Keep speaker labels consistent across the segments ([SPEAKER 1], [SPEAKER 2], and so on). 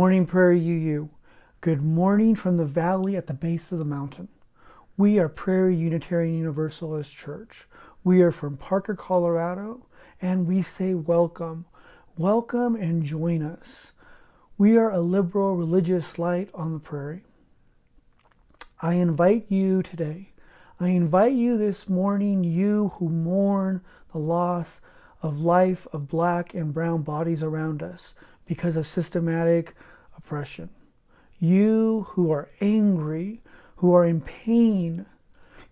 [SPEAKER 1] morning, Prairie UU. Good morning from the valley at the base of the mountain. We are Prairie Unitarian Universalist Church. We are from Parker, Colorado, and we say welcome. Welcome and join us. We are a liberal religious light on the prairie. I invite you today. I invite you this morning, you who mourn the loss of life of black and brown bodies around us because of systematic oppression. You who are angry, who are in pain,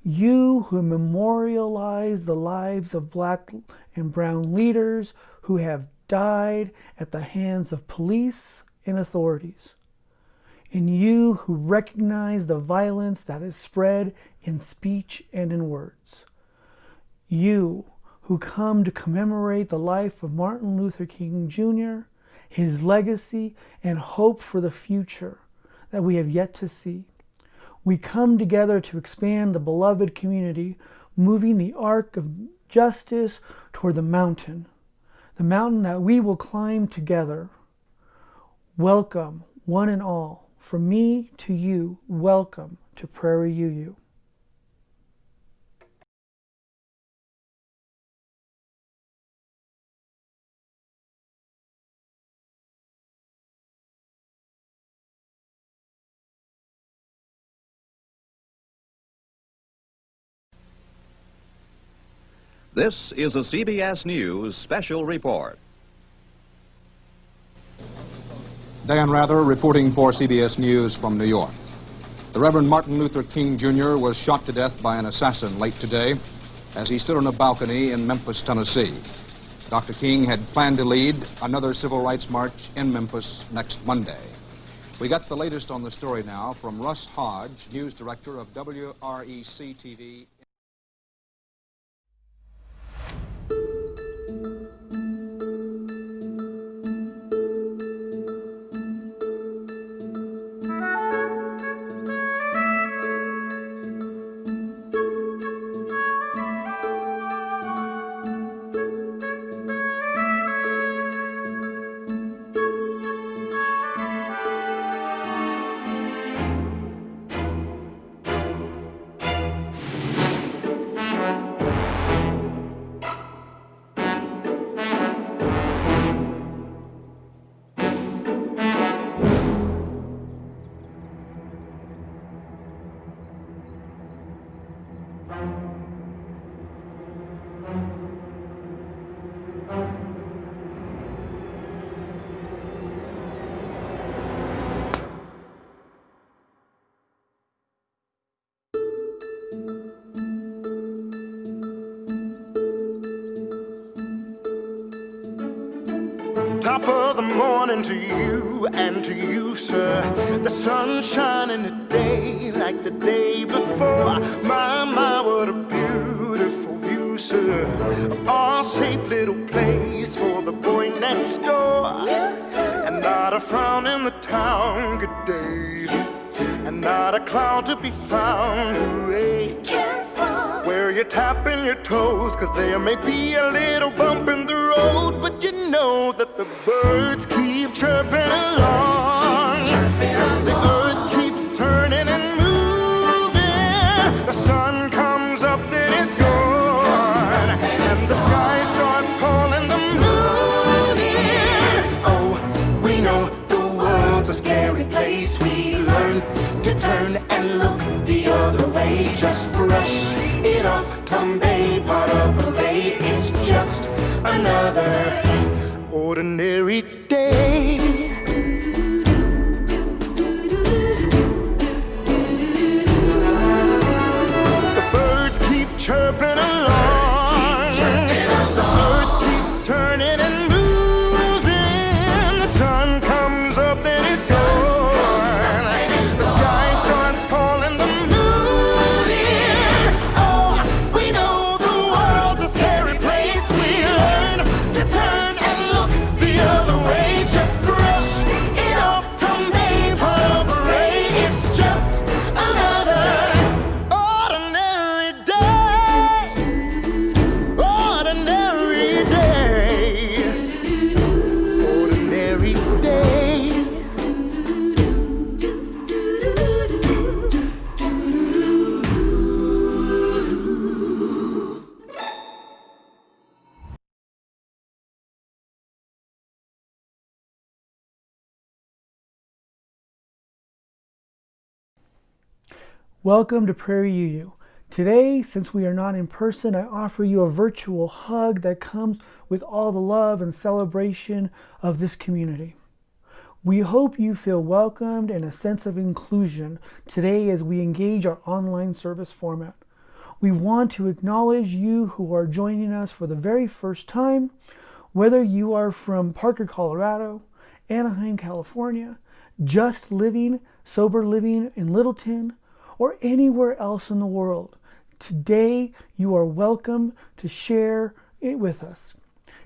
[SPEAKER 1] you who memorialize the lives of black and brown leaders who have died at the hands of police and authorities, and you who recognize the violence that is spread in speech and in words. You who come to commemorate the life of Martin Luther King Jr., his legacy, and hope for the future that we have yet to see. We come together to expand the beloved community, moving the arc of justice toward the mountain that we will climb together. Welcome, one and all, from me to you, welcome to Prairie UU.
[SPEAKER 2] This is a CBS News special report.
[SPEAKER 3] Dan Rather reporting for CBS News from New York. The Reverend Martin Luther King Jr. was shot to death by an assassin late today as he stood on a balcony in Memphis, Tennessee. Dr. King had planned to lead another civil rights march in Memphis next Monday. We got the latest on the story now from Russ Hodge, news director of WREC-TV.
[SPEAKER 4] Top of the morning to you and to you, sir. The sun shining today like the day before. My, what a beautiful view, sir. A safe little place for the boy next door. And not a frown in the town, good day. And not a cloud to be found, hooray. Where you're tapping your toes, cause there may be a little bump in the road, but you know that the birds keep chirping along. The earth keeps turning and moving. The sun comes up, then it's gone. And the sky starts calling the moon in. Oh, we know the world's a scary place. We learn to turn and look the other way. Just brush it off, Tumbe, part of parade. It's just another ordinary day. The birds keep chirping along. The earth keeps turning and moving. The sun comes up and it's gone. The sky starts calling the moon in. Oh, we know the world's a scary place. We learn to turn and look the other way. Just brush
[SPEAKER 1] Welcome to Prairie UU. Today, since we are not in person, I offer you a virtual hug that comes with all the love and celebration of this community. We hope you feel welcomed and a sense of inclusion today as we engage our online service format. We want to acknowledge you who are joining us for the very first time, whether you are from Parker, Colorado, Anaheim, California, just living, sober living in Littleton, or anywhere else in the world. Today, you are welcome to share it with us.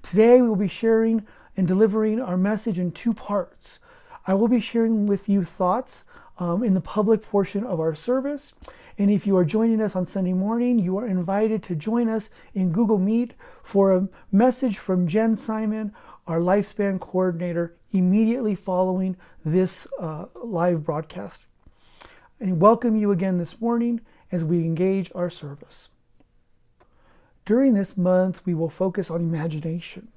[SPEAKER 1] Today, we will be sharing and delivering our message in two parts. I will be sharing with you thoughts in the public portion of our service. And if you are joining us on Sunday morning, you are invited to join us in Google Meet for a message from Jen Simon, our lifespan coordinator, immediately following this live broadcast. And welcome you again this morning as we engage our service. During this month, we will focus on imagination.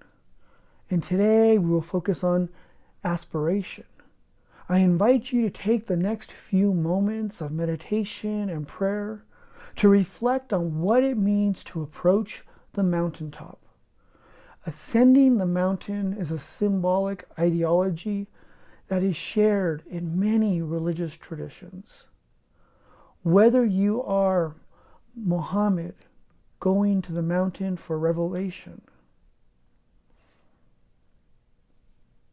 [SPEAKER 1] And today, we will focus on aspiration. I invite you to take the next few moments of meditation and prayer to reflect on what it means to approach the mountaintop. Ascending the mountain is a symbolic ideology that is shared in many religious traditions. Whether you are Muhammad going to the mountain for revelation,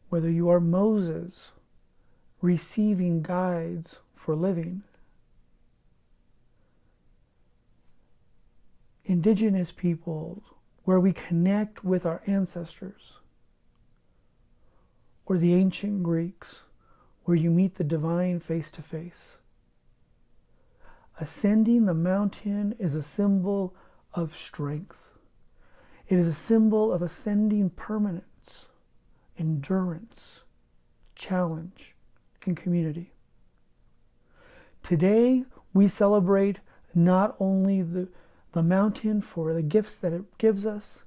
[SPEAKER 1] whether you are Moses receiving guides for living, indigenous peoples where we connect with our ancestors, or the ancient Greeks where you meet the divine face to face. Ascending the mountain is a symbol of strength. It is a symbol of ascending permanence, endurance, challenge, and community. Today, we celebrate not only the mountain for the gifts that it gives us,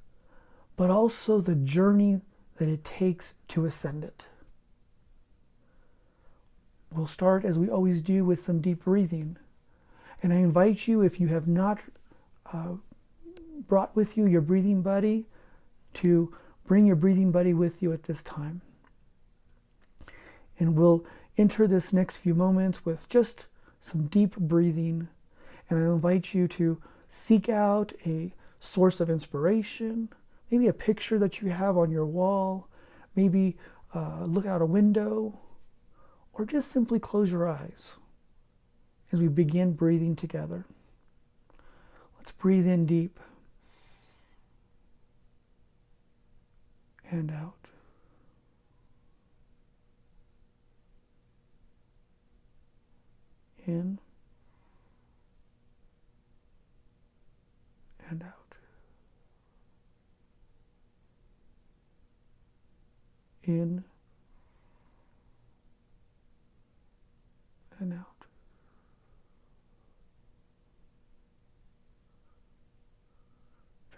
[SPEAKER 1] but also the journey that it takes to ascend it. We'll start, as we always do, with some deep breathing. And I invite you, if you have not brought with you your breathing buddy, to bring your breathing buddy with you at this time. And we'll enter this next few moments with just some deep breathing. And I invite you to seek out a source of inspiration, maybe a picture that you have on your wall, maybe look out a window, or just simply close your eyes as we begin breathing together. Let's breathe in deep and out. In and out. In and out.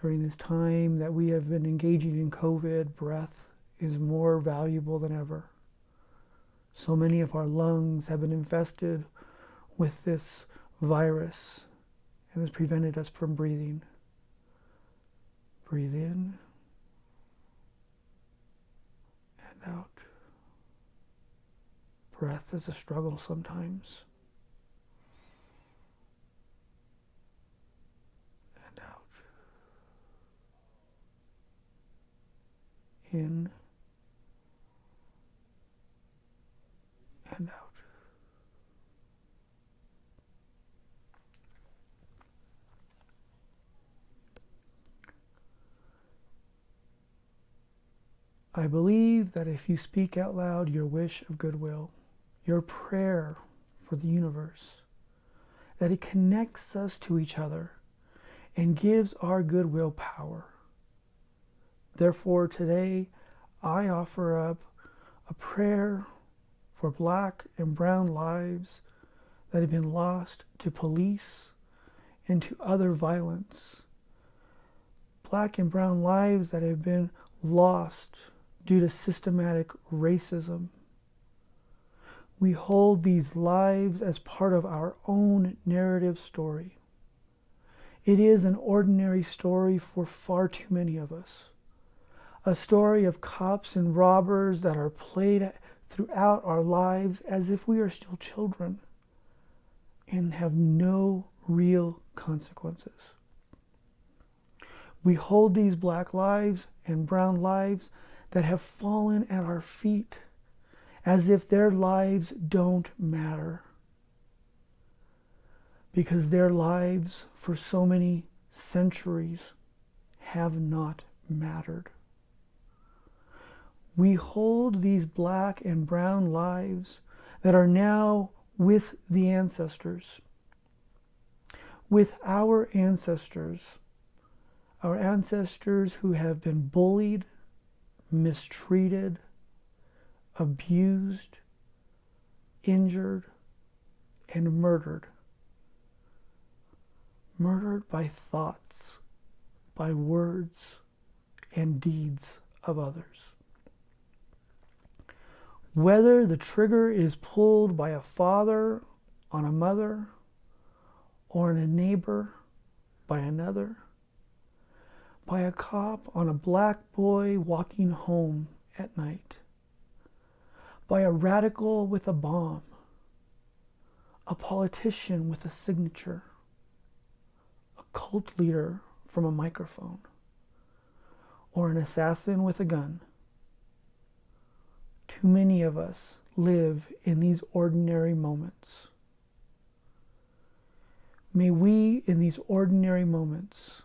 [SPEAKER 1] During this time that we have been engaging in COVID, breath is more valuable than ever. So many of our lungs have been infested with this virus and has prevented us from breathing. Breathe in and out. Breath is a struggle sometimes. And out. In and out. I believe that if you speak out loud your wish of goodwill, your prayer for the universe, that it connects us to each other and gives our goodwill power. Therefore, today, I offer up a prayer for Black and brown lives that have been lost to police and to other violence. Black and brown lives that have been lost due to systematic racism. We hold these lives as part of our own narrative story. It is an ordinary story for far too many of us. A story of cops and robbers that are played throughout our lives as if we are still children and have no real consequences. We hold these black lives and brown lives that have fallen at our feet as if their lives don't matter, because their lives for so many centuries have not mattered. We hold these black and brown lives that are now with the ancestors, with our ancestors who have been bullied, mistreated, abused, injured, and murdered. Murdered by thoughts, by words, and deeds of others. Whether the trigger is pulled by a father on a mother, or in a neighbor by another, by a cop on a black boy walking home at night, by a radical with a bomb, a politician with a signature, a cult leader from a microphone, or an assassin with a gun. Too many of us live in these ordinary moments. May we, in these ordinary moments,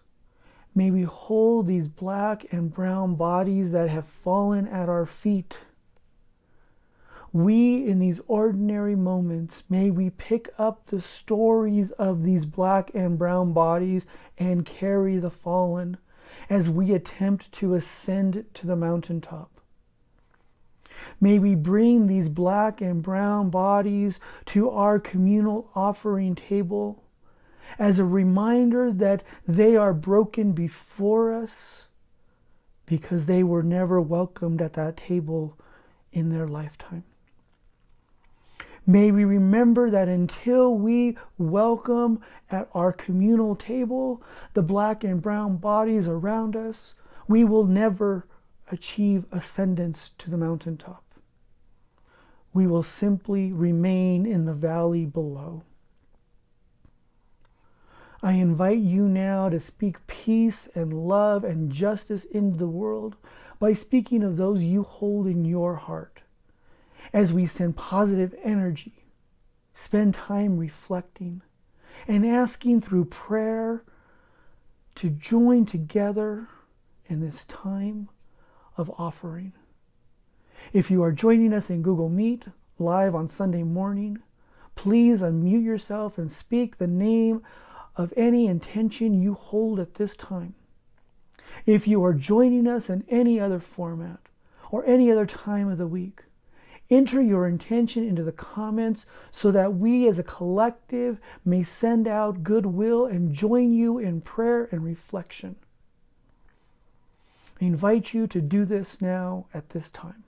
[SPEAKER 1] may we hold these black and brown bodies that have fallen at our feet. We, in these ordinary moments, may we pick up the stories of these black and brown bodies and carry the fallen as we attempt to ascend to the mountaintop. May we bring these black and brown bodies to our communal offering table as a reminder that they are broken before us because they were never welcomed at that table in their lifetime. May we remember that until we welcome at our communal table the black and brown bodies around us, we will never achieve ascendance to the mountaintop. We will simply remain in the valley below. I invite you now to speak peace and love and justice into the world by speaking of those you hold in your heart. As we send positive energy, spend time reflecting, and asking through prayer to join together in this time of offering. If you are joining us in Google Meet live on Sunday morning, please unmute yourself and speak the name of any intention you hold at this time. If you are joining us in any other format or any other time of the week, enter your intention into the comments so that we as a collective may send out goodwill and join you in prayer and reflection. I invite you to do this now at this time.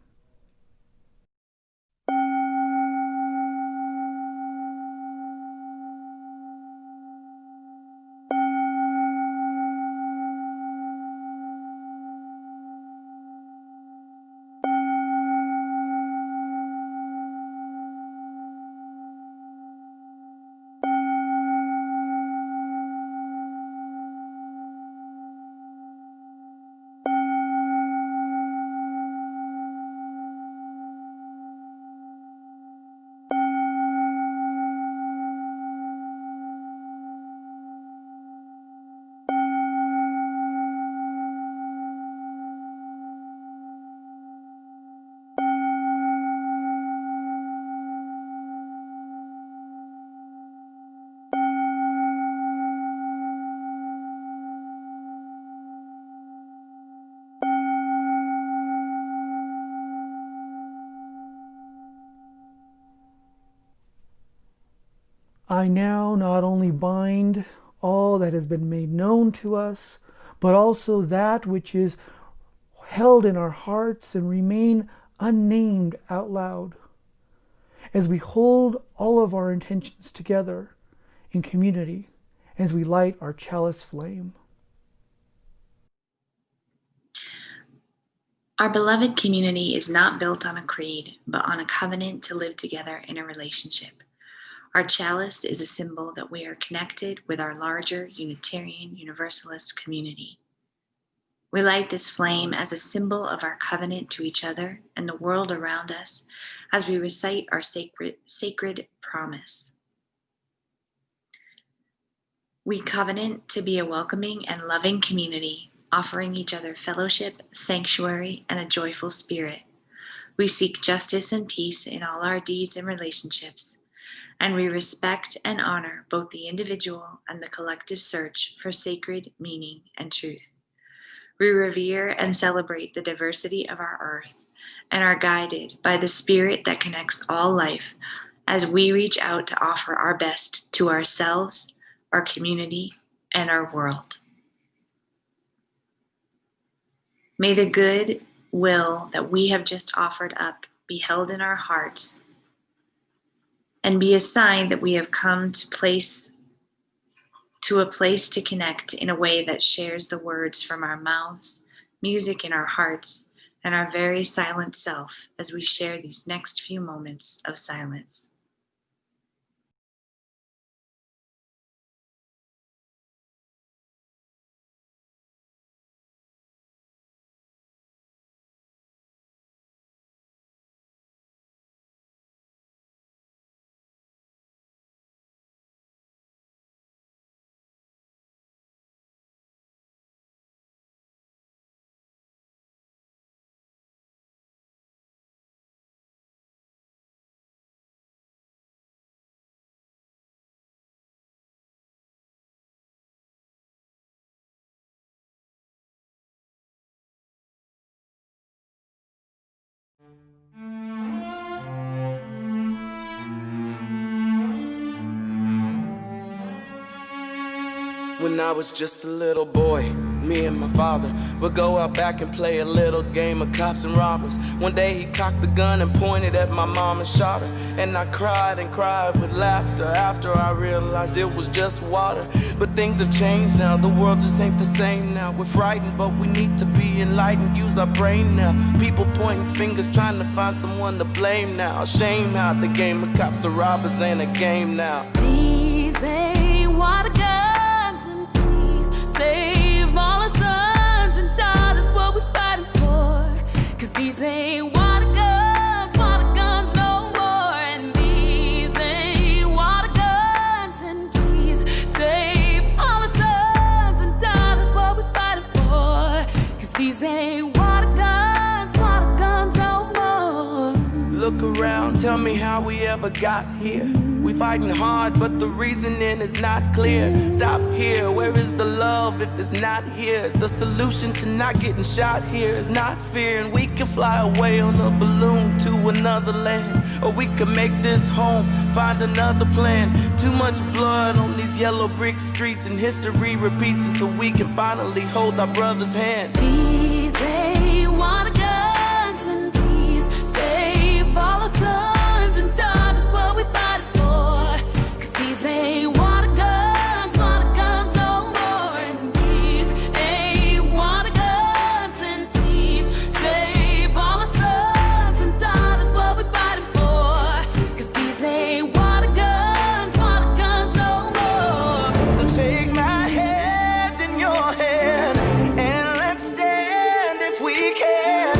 [SPEAKER 1] I now not only bind all that has been made known to us, but also that which is held in our hearts and remain unnamed out loud. as we hold all of our intentions together in community, as we light our chalice flame.
[SPEAKER 5] Our beloved community is not built on a creed, but on a covenant to live together in a relationship. Our chalice is a symbol that we are connected with our larger Unitarian Universalist community. We light this flame as a symbol of our covenant to each other and the world around us as we recite our sacred promise. We covenant to be a welcoming and loving community, offering each other fellowship, sanctuary, and a joyful spirit. We seek justice and peace in all our deeds and relationships, and we respect and honor both the individual and the collective search for sacred meaning and truth. We revere and celebrate the diversity of our earth and are guided by the spirit that connects all life as we reach out to offer our best to ourselves, our community, and our world. May the good will that we have just offered up be held in our hearts and be a sign that we have come to a place to connect in a way that shares the words from our mouths, music in our hearts, and our very silent self as we share these next few moments of silence.
[SPEAKER 6] When I was just a little boy, me and my father would go out back and play a little game of cops and robbers. One day he cocked the gun and pointed at my mom and shot her. And I cried and cried with laughter after I realized it was just water. But things have changed now, the world just ain't the same now. We're frightened, but we need to be enlightened, use our brain now. People pointing fingers, trying to find someone to blame now. Shame how the game of cops and robbers ain't a game now.
[SPEAKER 7] These ain't water guns, and please save all our sons and daughters, what we're fighting for. Cause these ain't water guns no more. And these ain't water guns, and please save all our sons and daughters, what we're fighting for. Cause these ain't water guns no more.
[SPEAKER 6] Look around, tell me how we ever got here. We fighting hard, but the reasoning is not clear. Stop here, where is the love if it's not here? The solution to not getting shot here is not fear. And we can fly away on a balloon to another land, or we can make this home, find another plan. Too much blood on these yellow brick streets, and history repeats until we can finally hold our brother's hand.
[SPEAKER 7] These ain't water guns, and please save all our sons and daughters, what we fighting for. Cause these ain't water guns no more. And these ain't water guns, and please save all our sons and daughters, what we fighting for. Cause these ain't water guns no more.
[SPEAKER 6] So take my hand in your hand, and let's stand if we can.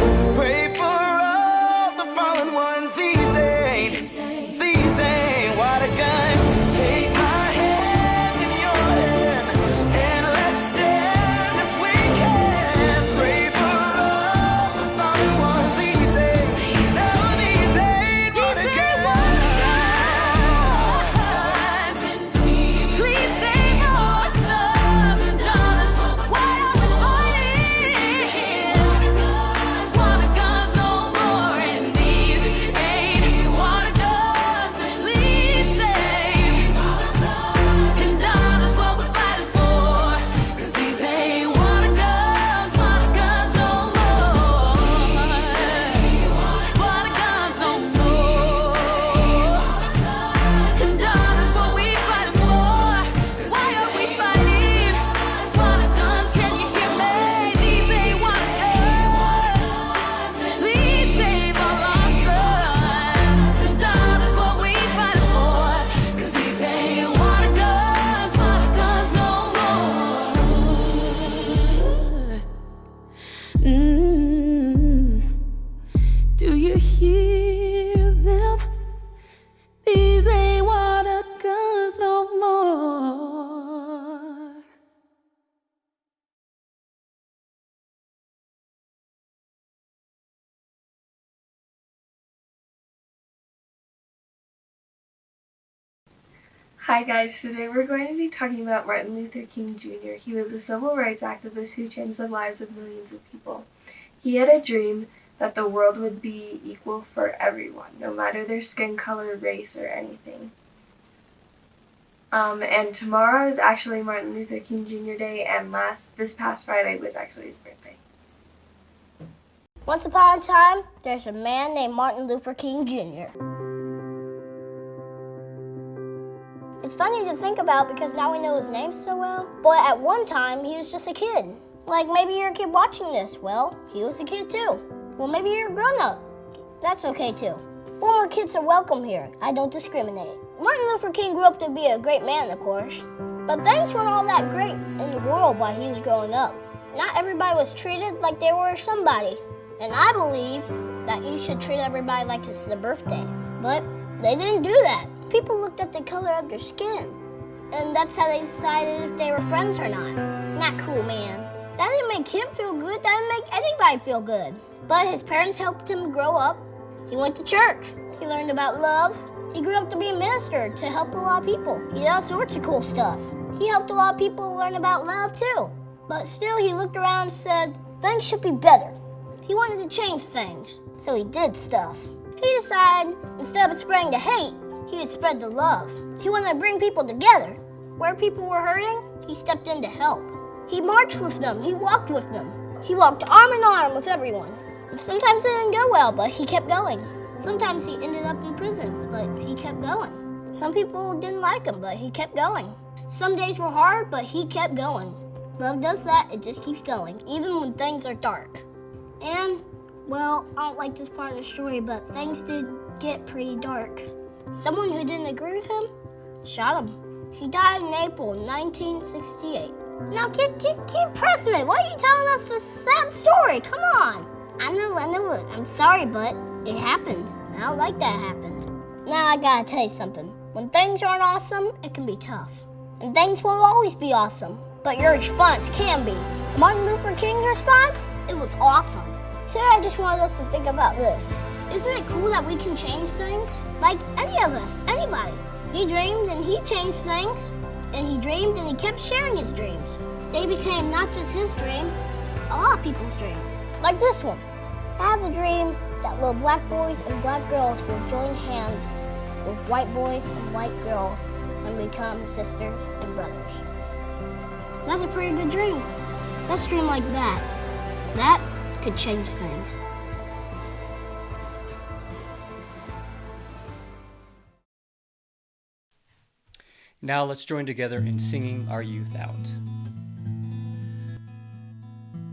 [SPEAKER 8] Hi guys, today we're going to be talking about Martin Luther King Jr. He was a civil rights activist who changed the lives of millions of people. He had a dream that the world would be equal for everyone, no matter their skin color, race, or anything. And tomorrow is actually Martin Luther King Jr. Day, and this past Friday was actually his birthday.
[SPEAKER 9] Once upon a time, there's a man named Martin Luther King Jr. It's funny to think about because now we know his name so well, but at one time he was just a kid. Like maybe you're a kid watching this. Well, he was a kid too. Well, maybe you're a grown-up. That's okay too. Former kids are welcome here. I don't discriminate. Martin Luther King grew up to be a great man, of course, but things weren't all that great in the world while he was growing up. Not everybody was treated like they were somebody, and I believe that you should treat everybody like it's their birthday, but they didn't do that. People looked at the color of their skin, and that's how they decided if they were friends or not. Not cool, man. That didn't make him feel good. That didn't make anybody feel good. But his parents helped him grow up. He went to church. He learned about love. He grew up to be a minister to help a lot of people. He did all sorts of cool stuff. He helped a lot of people learn about love too. But still, he looked around and said, things should be better. He wanted to change things, so he did stuff. He decided, instead of spreading the hate, he would spread the love. He wanted to bring people together. Where people were hurting, he stepped in to help. He marched with them. He walked with them. He walked arm in arm with everyone. And sometimes it didn't go well, but he kept going. Sometimes he ended up in prison, but he kept going. Some people didn't like him, but he kept going. Some days were hard, but he kept going. Love does that. It just keeps going, even when things are dark. And, well, I don't like this part of the story, but things did get pretty dark. Someone who didn't agree with him shot him. He died in April 1968. Now keep pressing it. Why are you telling us this sad story? Come on. I know. I'm sorry, but it happened. I don't like that happened. Now I gotta tell you something. When things aren't awesome, it can be tough. And things won't always be awesome, but your response can be. Martin Luther King's response? It was awesome. Today I just wanted us to think about this. Isn't it cool that we can change things? Like any of us, anybody. He dreamed and he changed things. And he dreamed and he kept sharing his dreams. They became not just his dream, a lot of people's dream. Like this one. I have a dream that little black boys and black girls will join hands with white boys and white girls and become sisters and brothers. That's a pretty good dream. Let's dream like that. That could change things.
[SPEAKER 10] Now let's join together in singing our youth out.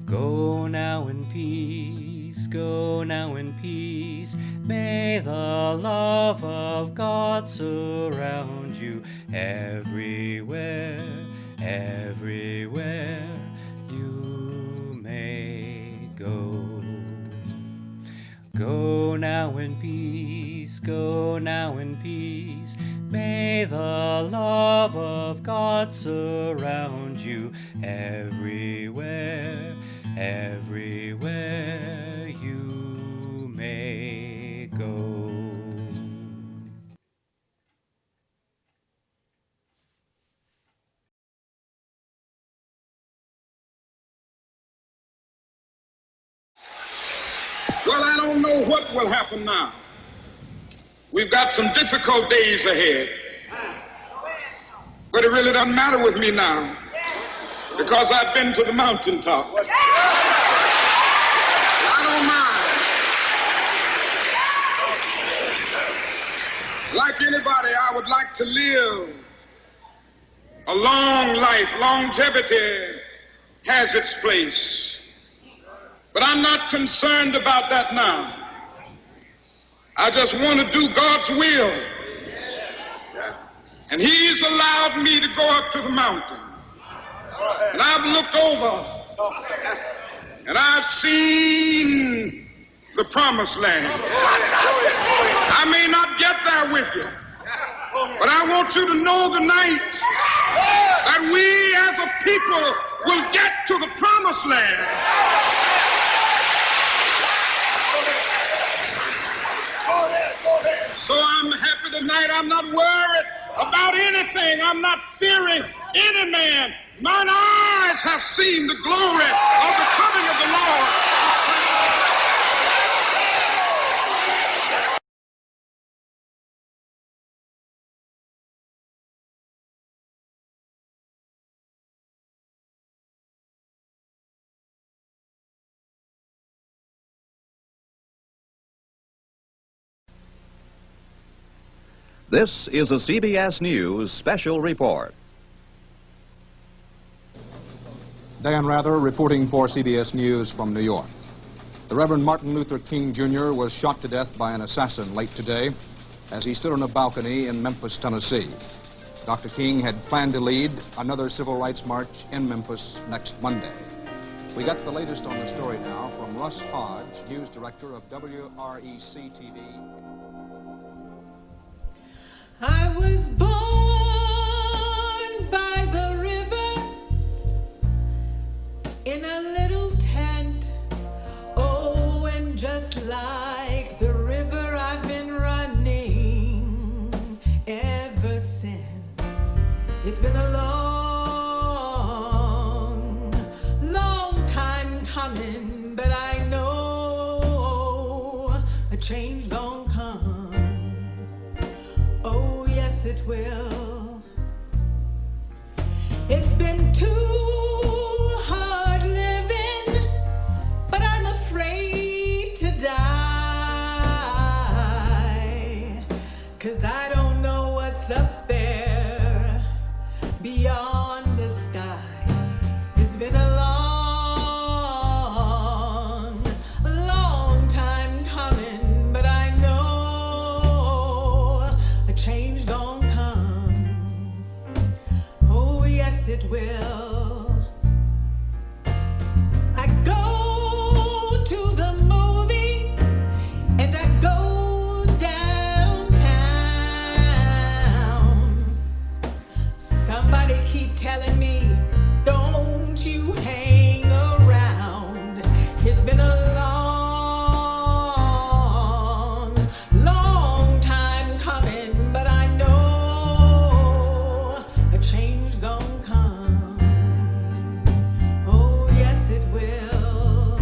[SPEAKER 10] Go now in peace, go now in peace. May the love of God surround you everywhere, everywhere you may go. Go now in peace, go now in peace. May the love of God surround you everywhere, everywhere you may go.
[SPEAKER 11] Well, I don't know what will happen now. We've got some difficult days ahead. But it really doesn't matter with me now because I've been to the mountaintop. I don't mind. Like anybody, I would like to live a long life. Longevity has its place. But I'm not concerned about that now. I just want to do God's will. And He's allowed me to go up to the mountain. And I've looked over and I've seen the promised land. I may not get there with you, but I want you to know tonight that we as a people will get to the promised land. So I'm happy tonight. I'm not worried about anything. anything. I'm not fearing any man. Mine eyes have seen the glory of the coming of the Lord.
[SPEAKER 2] This is a CBS News special report.
[SPEAKER 3] Dan Rather reporting for CBS News from New York. The Reverend Martin Luther King Jr. was shot to death by an assassin late today as he stood on a balcony in Memphis, Tennessee. Dr. King had planned to lead another civil rights march in Memphis next Monday. We got the latest on the story now from Russ Hodge, news director of WREC-TV.
[SPEAKER 12] I was born by the river in a little tent. Oh, and just like the river, I've been running ever since. It's been a long, long time coming, but I know a change gon' come. Oh, yes, it will. It's been too hard living, but I'm afraid to die, 'cause I don't know what's up there beyond the sky. It's been a long, long time coming, but I know a change gon' come. Oh, yes, it will. I go to the movie and I go downtown. Somebody keep telling me, don't you hang around. It's been a long, long time coming, but I know a change gon' come. Oh, yes, it will.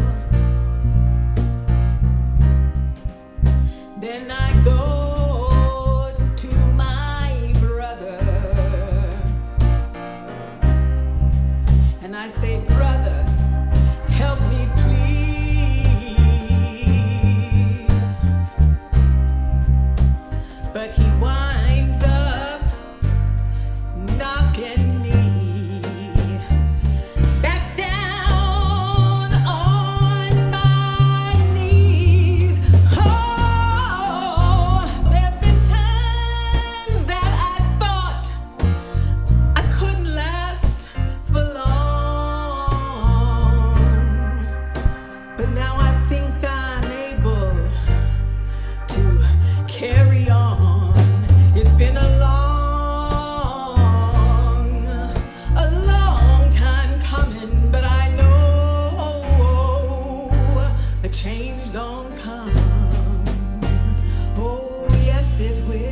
[SPEAKER 12] Then I go to my brother and I say, brother, help me please. But he winds up knocking me back down on my knees. Oh, there's been times that I thought I couldn't last for long, but now I think I'm able to carry on. It's been a long time coming, but I know a change gon' come. Oh, yes, it will.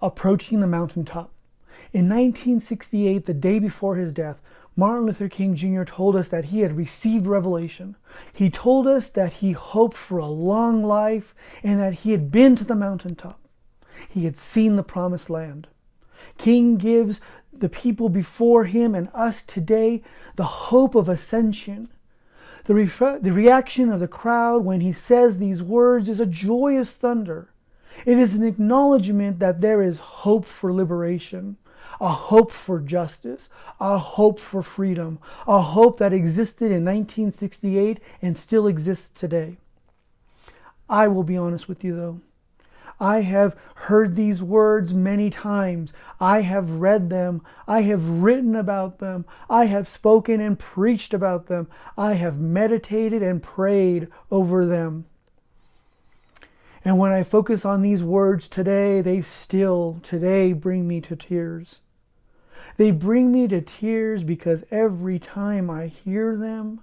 [SPEAKER 1] Approaching the Mountaintop. In 1968, the day before his death, Martin Luther King Jr. told us that he had received revelation. He told us that he hoped for a long life and that he had been to the mountaintop. He had seen the promised land. King gives the people before him and us today the hope of ascension. The reaction of the crowd when he says these words is a joyous thunder. It is an acknowledgement that there is hope for liberation, a hope for justice, a hope for freedom, a hope that existed in 1968 and still exists today. I will be honest with you though. I have heard these words many times. I have read them. I have written about them. I have spoken and preached about them. I have meditated and prayed over them. And when I focus on these words today, they still today bring me to tears. They bring me to tears because every time I hear them,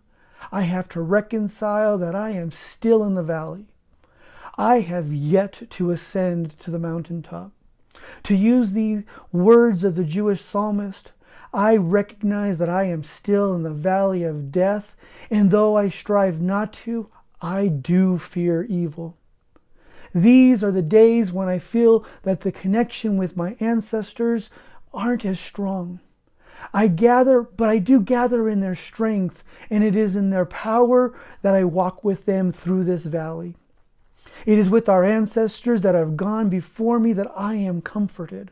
[SPEAKER 1] I have to reconcile that I am still in the valley. I have yet to ascend to the mountaintop. To use the words of the Jewish psalmist, I recognize that I am still in the valley of death, and though I strive not to, I do fear evil. These are the days when I feel that the connection with my ancestors aren't as strong. I do gather in their strength, and it is in their power that I walk with them through this valley. It is with our ancestors that have gone before me that I am comforted.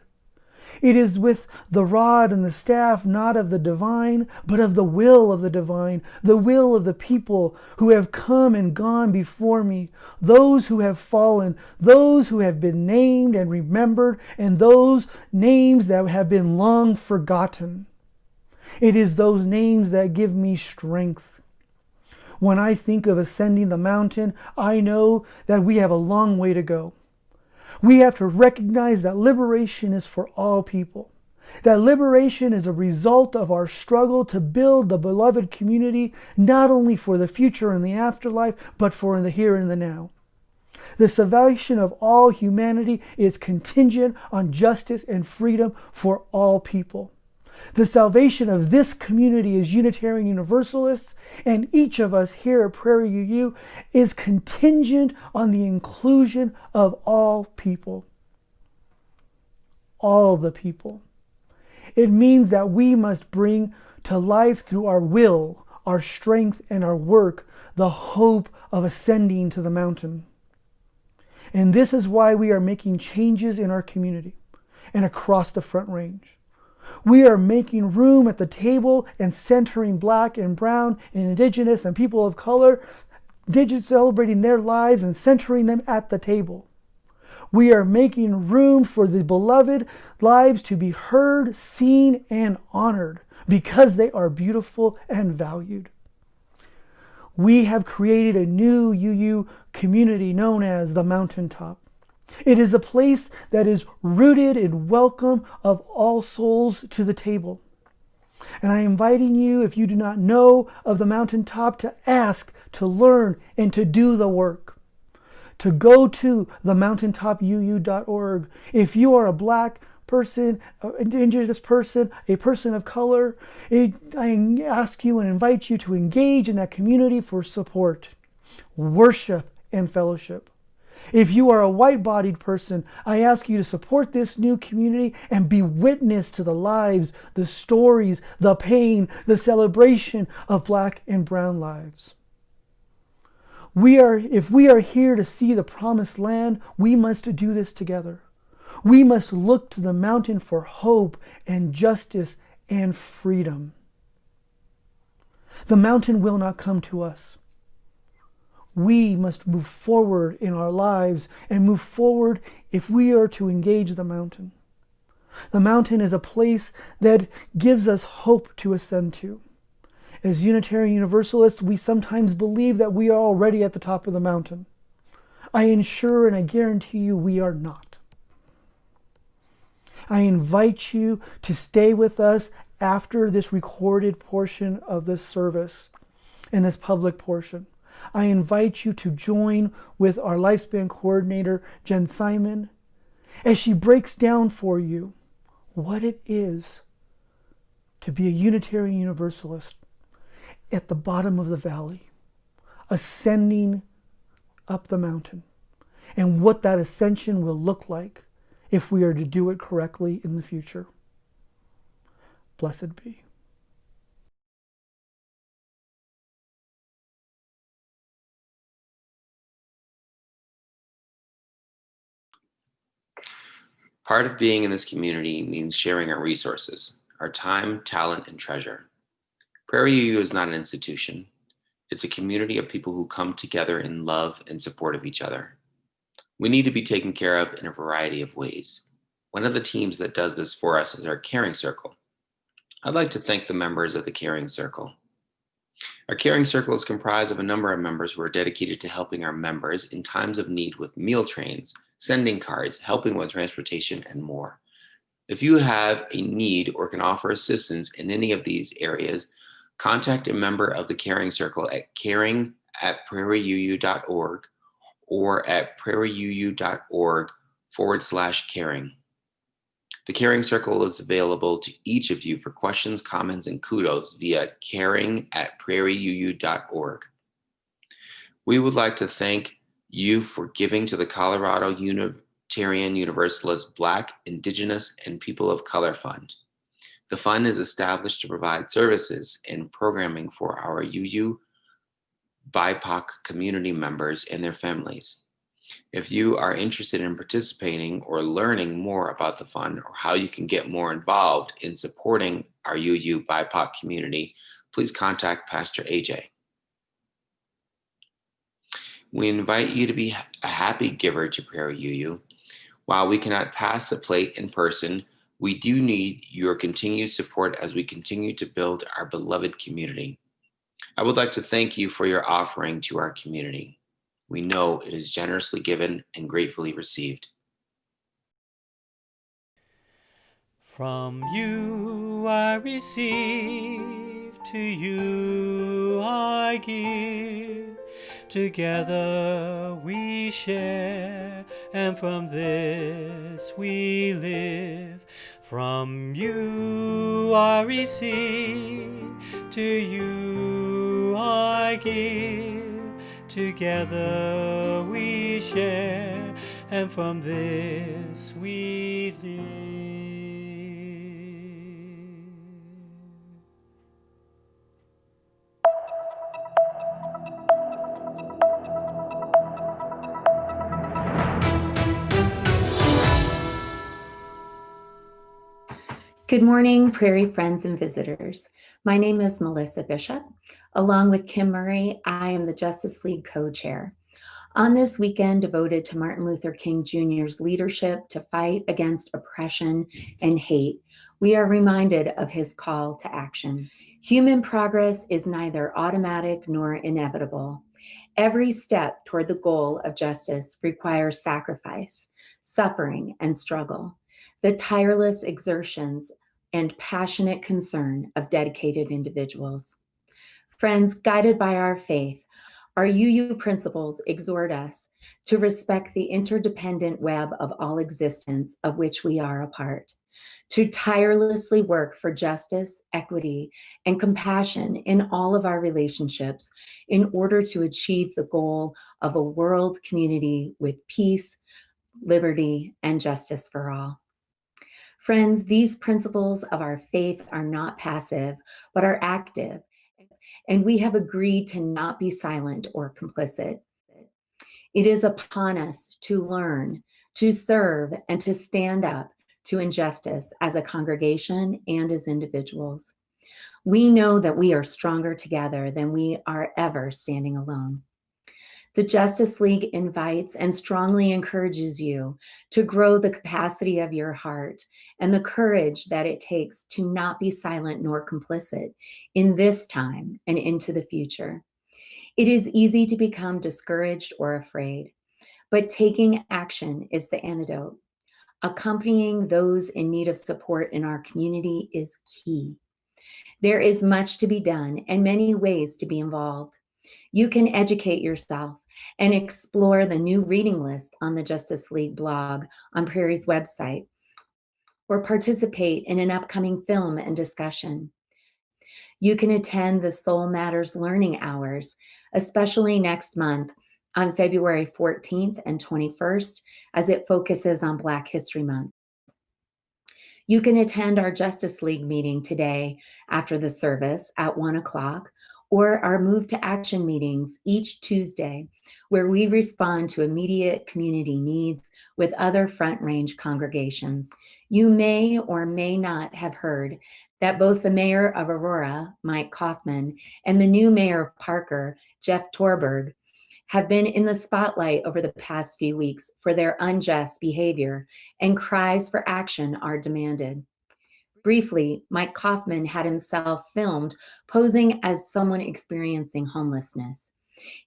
[SPEAKER 1] It is with the rod and the staff, not of the divine, but of the will of the divine, the will of the people who have come and gone before me, those who have fallen, those who have been named and remembered, and those names that have been long forgotten. It is those names that give me strength. When I think of ascending the mountain, I know that we have a long way to go. We have to recognize that liberation is for all people. That liberation is a result of our struggle to build the beloved community, not only for the future and the afterlife, but for the here and the now. The salvation of all humanity is contingent on justice and freedom for all people. The salvation of this community as Unitarian Universalists, and each of us here at Prairie UU, is contingent on the inclusion of all people. All the people. It means that we must bring to life through our will, our strength, and our work the hope of ascending to the mountain. And this is why we are making changes in our community and across the Front Range. We are making room at the table and centering Black and brown and Indigenous and people of color, celebrating their lives and centering them at the table. We are making room for the beloved lives to be heard, seen, and honored because they are beautiful and valued. We have created a new UU community known as the Mountaintop. It is a place that is rooted in welcome of all souls to the table. And I am inviting you, if you do not know of the Mountaintop, to ask, to learn, and to do the work. To go to themountaintopuu.org. If you are a Black person, an Indigenous person, a person of color, I ask you and invite you to engage in that community for support, worship, and fellowship. If you are a white-bodied person, I ask you to support this new community and be witness to the lives, the stories, the pain, the celebration of Black and brown lives. If we are here to see the promised land, we must do this together. We must look to the mountain for hope and justice and freedom. The mountain will not come to us. We must move forward in our lives and move forward if we are to engage the mountain. The mountain is a place that gives us hope to ascend to. As Unitarian Universalists, we sometimes believe that we are already at the top of the mountain. I ensure and I guarantee you we are not. I invite you to stay with us after this recorded portion of this service and this public portion. I invite you to join with our Lifespan Coordinator, Jen Simon, as she breaks down for you what it is to be a Unitarian Universalist at the bottom of the valley, ascending up the mountain, and what that ascension will look like if we are to do it correctly in the future. Blessed be.
[SPEAKER 13] Part of being in this community means sharing our resources, our time, talent, and treasure. Prairie UU is not an institution. It's a community of people who come together in love and support of each other. We need to be taken care of in a variety of ways. One of the teams that does this for us is our Caring Circle. I'd like to thank the members of the Caring Circle. Our caring circle is comprised of a number of members who are dedicated to helping our members in times of need with meal trains, sending cards, helping with transportation, and more. If you have a need or can offer assistance in any of these areas, contact a member of the caring circle at caring@prairieuu.org or at prairieuu.org/caring. The Caring Circle is available to each of you for questions, comments, and kudos via caring@prairieuu.org. We would like to thank you for giving to the Colorado Unitarian Universalist Black, Indigenous, and People of Color Fund. The fund is established to provide services and programming for our UU BIPOC community members and their families. If you are interested in participating or learning more about the fund or how you can get more involved in supporting our UU BIPOC community, please contact Pastor AJ. We invite you to be a happy giver to Prairie UU. While we cannot pass the plate in person, we do need your continued support as we continue to build our beloved community. I would like to thank you for your offering to our community. We know it is generously given and gratefully received.
[SPEAKER 10] From you I receive, to you I give. Together we share, and from this we live. From you I receive, to you I give. Together we share, and from this we live.
[SPEAKER 14] Good morning, Prairie friends and visitors. My name is Melissa Bishop. Along with Kim Murray, I am the Justice League co-chair. On this weekend devoted to Martin Luther King Jr.'s leadership to fight against oppression and hate, we are reminded of his call to action. Human progress is neither automatic nor inevitable. Every step toward the goal of justice requires sacrifice, suffering, and struggle. The tireless exertions and passionate concern of dedicated individuals. Friends, guided by our faith, our UU principles exhort us to respect the interdependent web of all existence of which we are a part, to tirelessly work for justice, equity, and compassion in all of our relationships in order to achieve the goal of a world community with peace, liberty, and justice for all. Friends, these principles of our faith are not passive, but are active, and we have agreed to not be silent or complicit. It is upon us to learn, to serve, and to stand up to injustice as a congregation and as individuals. We know that we are stronger together than we are ever standing alone. The Justice League invites and strongly encourages you to grow the capacity of your heart and the courage that it takes to not be silent nor complicit in this time and into the future. It is easy to become discouraged or afraid, but taking action is the antidote. Accompanying those in need of support in our community is key. There is much to be done and many ways to be involved. You can educate yourself and explore the new reading list on the Justice League blog on Prairie's website, or participate in an upcoming film and discussion. You can attend the Soul Matters Learning Hours, especially next month on February 14th and 21st, as it focuses on Black History Month. You can attend our Justice League meeting today after the service at 1 o'clock, or our Move to Action meetings each Tuesday, where we respond to immediate community needs with other Front Range congregations. You may or may not have heard that both the mayor of Aurora, Mike Kaufman, and the new mayor of Parker, Jeff Torberg, have been in the spotlight over the past few weeks for their unjust behavior, and cries for action are demanded. Briefly, Mike Kaufman had himself filmed posing as someone experiencing homelessness.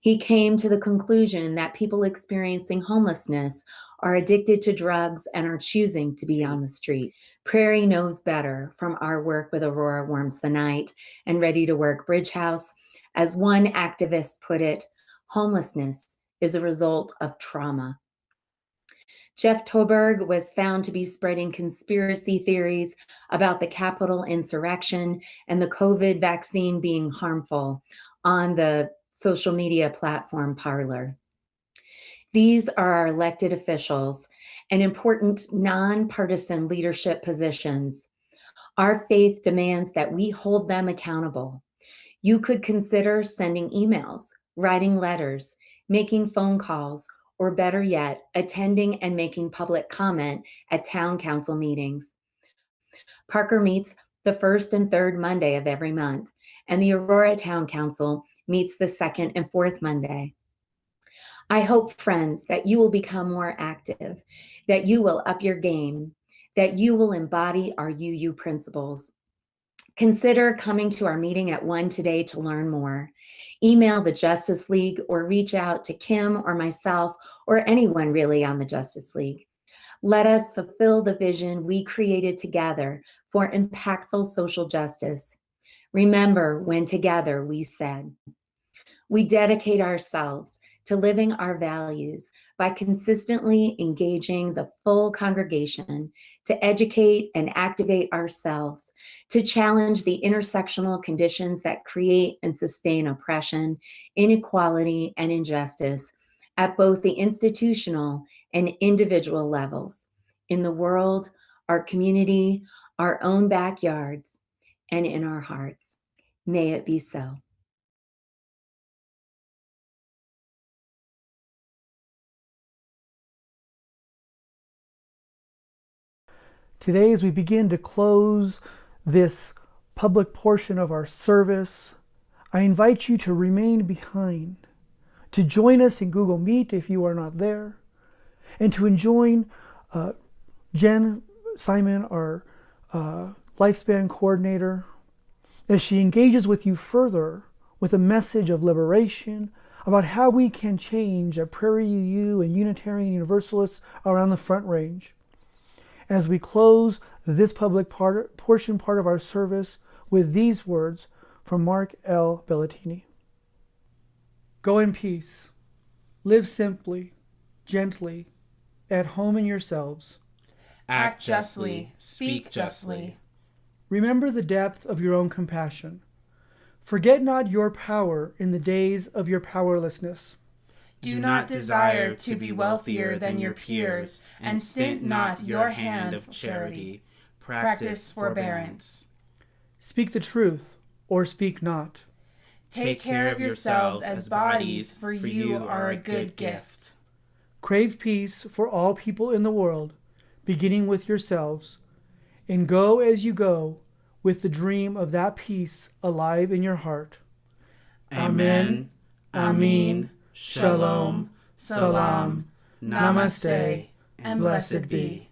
[SPEAKER 14] He came to the conclusion that people experiencing homelessness are addicted to drugs and are choosing to be on the street. Prairie knows better from our work with Aurora Warms the Night and Ready to Work Bridge House. As one activist put it, homelessness is a result of trauma. Jeff Toberg was found to be spreading conspiracy theories about the Capitol insurrection and the COVID vaccine being harmful on the social media platform Parler. These are our elected officials and important nonpartisan leadership positions. Our faith demands that we hold them accountable. You could consider sending emails, writing letters, making phone calls, or better yet, attending and making public comment at town council meetings. Parker meets the first and third Monday of every month, and the Aurora Town Council meets the second and fourth Monday. I hope, friends, that you will become more active, that you will up your game, that you will embody our UU principles. Consider coming to our meeting at 1 today to learn more. Email the Justice League or reach out to Kim or myself or anyone really on the Justice League. Let us fulfill the vision we created together for impactful social justice. Remember when together we said, we dedicate ourselves to living our values by consistently engaging the full congregation to educate and activate ourselves, to challenge the intersectional conditions that create and sustain oppression, inequality, and injustice at both the institutional and individual levels, in the world, our community, our own backyards, and in our hearts. May it be so.
[SPEAKER 1] Today, as we begin to close this public portion of our service, I invite you to remain behind, to join us in Google Meet if you are not there, and to join Jen Simon, our Lifespan Coordinator, as she engages with you further with a message of liberation about how we can change at Prairie UU and Unitarian Universalists around the Front Range. As we close this public portion of our service with these words from Mark L. Bellatini. Go in peace. Live simply, gently, at home in yourselves.
[SPEAKER 15] Act justly, speak justly.
[SPEAKER 1] Remember the depth of your own compassion. Forget not your power in the days of your powerlessness.
[SPEAKER 15] Do not desire to be wealthier than your peers, and stint not your hand of charity. Practice forbearance.
[SPEAKER 1] Speak the truth, or speak not.
[SPEAKER 15] Take care of yourselves as bodies, for you are a good gift.
[SPEAKER 1] Crave peace for all people in the world, beginning with yourselves, and go as you go with the dream of that peace alive in your heart.
[SPEAKER 15] Amen. Amen. Shalom, salam, namaste, and blessed be.